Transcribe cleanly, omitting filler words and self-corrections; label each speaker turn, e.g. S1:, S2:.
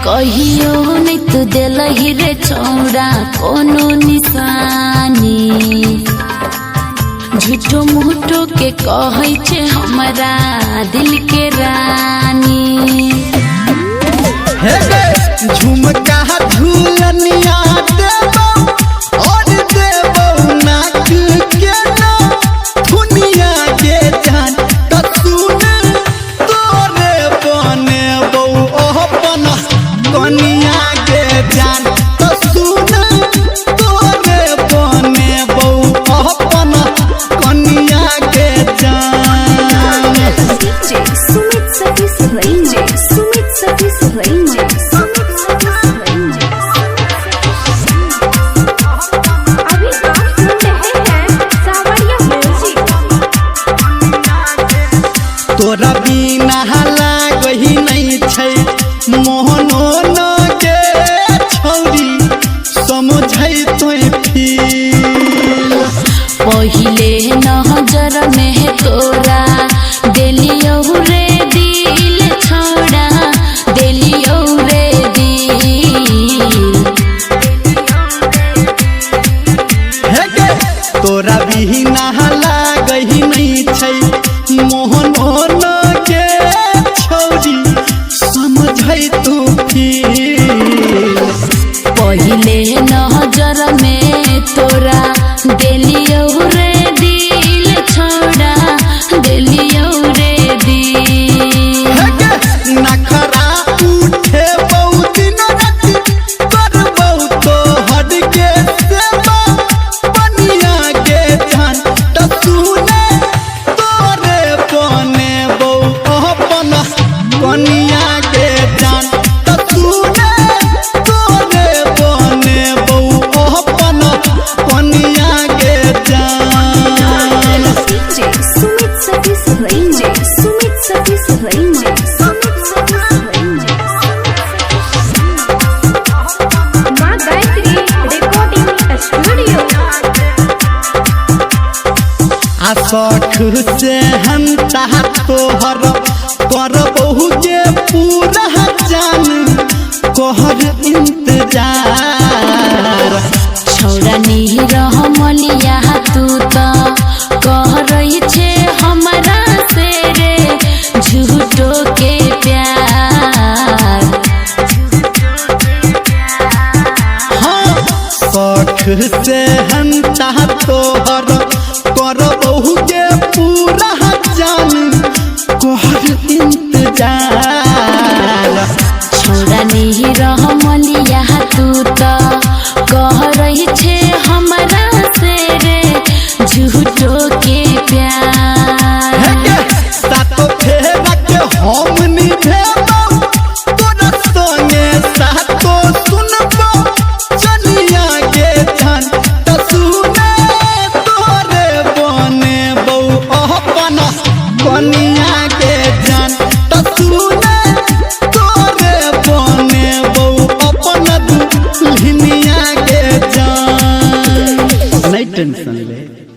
S1: कहियो नहीं तू दिलही रे छौड़ा कोनो निशानी झूठो मूठो के कहै छे हमरा दिल के रानी।
S2: हे गे झुमका झूलनिया देबो और देबो नाक के ना दुनिया के जान त सुन तोरे बनेबो अपन कनिया के जान त सुन तोरे बनेबो अपन कनिया के जान।
S1: डीजे सुमित सतीश रंजे सुमित सतीश रंजे अभी आप सुन रहे हैं सावरिया म्यूजिक।
S2: तोरा बिना लागही नहीं छै मोहनो न के छौरी समझै तोय फील।
S1: पहिले नजर में तोरा दिलियो रे दिल छोड़ा दिलियो रे दिल।
S2: हे गे तोरा बिना लागही नहीं छै मोहनो न के छौरी समझै तू फील।
S1: पहिले नजर में तोरा दिलियो रे दिल छोड़ा दिलियो रे दिल।
S2: हे गे नखरा उठे बहुत दिन राति करबौ तो हट के सेवा बनिया के जान त सुने तोरे बनेबौ अपन कनिया के जान त सुने तोरे बनेबौ अपन कनिया के जान।
S1: डीजे सुमित सतीश रंजे सुमित सतीश रंजे माँ गायत्री रिकॉर्डिंग स्टूडियो।
S2: आ सख से हम चाह तोहर करबहु जे पूरा जान कहर इंतजार।
S1: छौड़ा नहीं रह मलिया तू तो कह रही छे हमरा से रे झूठो के प्यार।
S2: हाँ सख से हम चाह तोहर करबहु जे पूरा जान कहर इंतजार।
S1: छौड़ा नहीं रह मलिया तू तो कह रही छे हमरा से रे झूठो के प्यार।
S2: हे गे सातो फेरा के हम निभेबौ तोरा संगे सातो सुनबौ चनिया के जान त सुने तोरे बनेबौ अपन कनिया के जान त सुने तोरे बनेबौ अपन दुल्हनिया के जान। नहीं टेंशन ले।